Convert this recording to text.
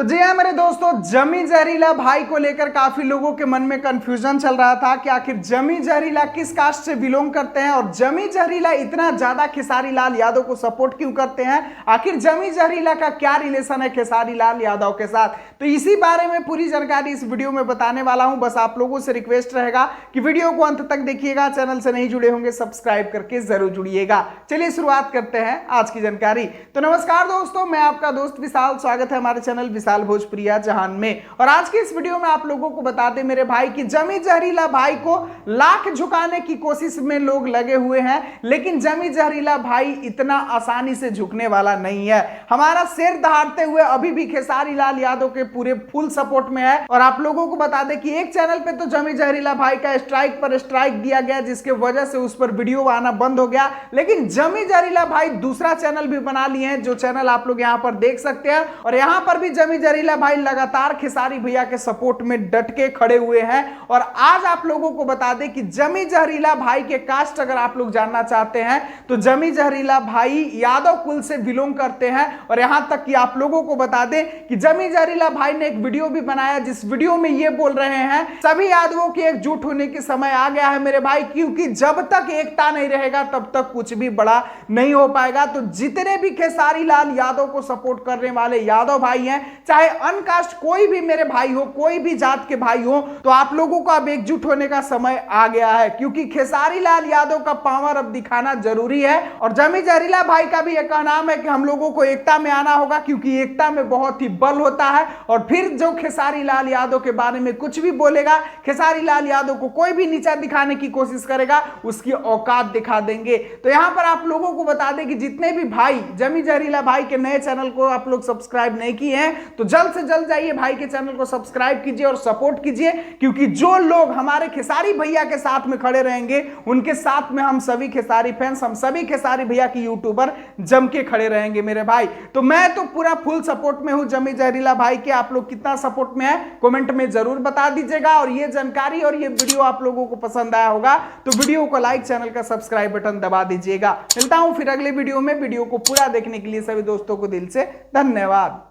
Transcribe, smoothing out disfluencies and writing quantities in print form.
तो जी हाँ मेरे दोस्तों, जमी जहरीला भाई को लेकर काफी लोगों के मन में कंफ्यूजन चल रहा था कि आखिर जमी जहरीला किस कास्ट से बिलोंग करते हैं और जमी जहरीला इतना ज्यादा खेसारी लाल यादव को सपोर्ट क्यों करते हैं। आखिर जमी जहरीला का क्या रिलेशन है खेसारी लाल यादव के साथ, तो इसी बारे में पूरी जानकारी इस वीडियो में बताने वाला हूं। बस आप लोगों से रिक्वेस्ट रहेगा कि वीडियो को अंत तक देखिएगा, चैनल से नहीं जुड़े होंगे सब्सक्राइब करके जरूर जुड़िएगा। चलिए शुरुआत करते हैं आज की जानकारी। तो नमस्कार दोस्तों, मैं आपका दोस्त विशाल, स्वागत है हमारे चैनल विशाल भोजपुरिया जहान में। और आज की इस वीडियो में आप लोगों को बता दें मेरे भाई कि जमी जहरीला भाई को लाख झुकाने की कोशिश में लोग लगे हुए हैं, लेकिन जमी जहरीला भाई इतना आसानी से झुकने वाला नहीं है। हमारा सिर दहाड़ते हुए अभी भी खेसारी लाल यादव के पूरे फुल सपोर्ट में है। और आप लोगों को बता दें कि एक चैनल पे तो जमी जहरीला भाई का स्ट्राइक पर स्ट्राइक दिया गया, जिसके वजह से उस पर वीडियो आना बंद हो गया। लेकिन जमी जहरीला भाई दूसरा चैनल भी बना लिए हैं, जो चैनल आप लोग यहां पर देख सकते हैं। और यहां पर भी जमी जहरीला भाई लगातार खेसारी भैया के सपोर्ट में डट के खड़े हुए हैं। और आज आप लोगों को बता दें कि जमी जहरीला भाई के कास्ट अगर आप लोग जानना चाहते हैं तो जमी जहरीला भाई यादव कुल से बिलोंग करते हैं। और यहां तक कि आप लोगों को बता दें कि जमी जहरीला भाई ने एक वीडियो भी बनाया, जिस वीडियो में ये बोल रहे हैं सभी यादवों के एकजुट होने के समय आ गया है मेरे भाई, क्योंकि जब तक एकता नहीं रहेगा तब तक कुछ भी बड़ा नहीं हो पाएगा। तो जितने भी खेसारी लाल यादव को सपोर्ट करने वाले यादव भाई हैं, चाहे अनकास्ट कोई भी मेरे भाई हो, कोई भी जात के भाई हो, तो आप लोगों को अब एकजुट होने का समय आ गया है, क्योंकि खेसारी लाल यादव का पावर अब दिखाना जरूरी है। और जमी जहरीला भाई का भी यह कहना है कि हम लोगों को एकता में आना होगा, क्योंकि एकता में बहुत ही बल होता है। और फिर जो खेसारी लाल यादव के बारे में कुछ भी बोलेगा, खेसारी लाल यादव को कोई भी नीचा दिखाने की कोशिश करेगा, उसकी औकात दिखा देंगे। तो यहां पर आप लोगों को बता दें कि जितने भी भाई जमी जहरीला भाई के नए चैनल को आप लोग सब्सक्राइब नहीं किए हैं, तो जल्द से जल्द जाइए भाई के चैनल को सब्सक्राइब कीजिए और सपोर्ट कीजिए, क्योंकि जो लोग हमारे खेसारी भैया के साथ में खड़े रहेंगे उनके साथ में हम सभी खेसारी फैंस, हम सभी खेसारी भैया की यूट्यूबर जम के खड़े रहेंगे मेरे भाई। तो मैं तो पूरा फुल सपोर्ट में हूं जमी जहरीला भाई के। आप लोग कितना सपोर्ट में है कमेंट में जरूर बता दीजिएगा। और ये जानकारी और ये वीडियो आप लोगों को पसंद आया होगा तो वीडियो को लाइक, चैनल का सब्सक्राइब बटन दबा दीजिएगा। मिलता हूं फिर अगले वीडियो में। वीडियो को पूरा देखने के लिए सभी दोस्तों को दिल से धन्यवाद।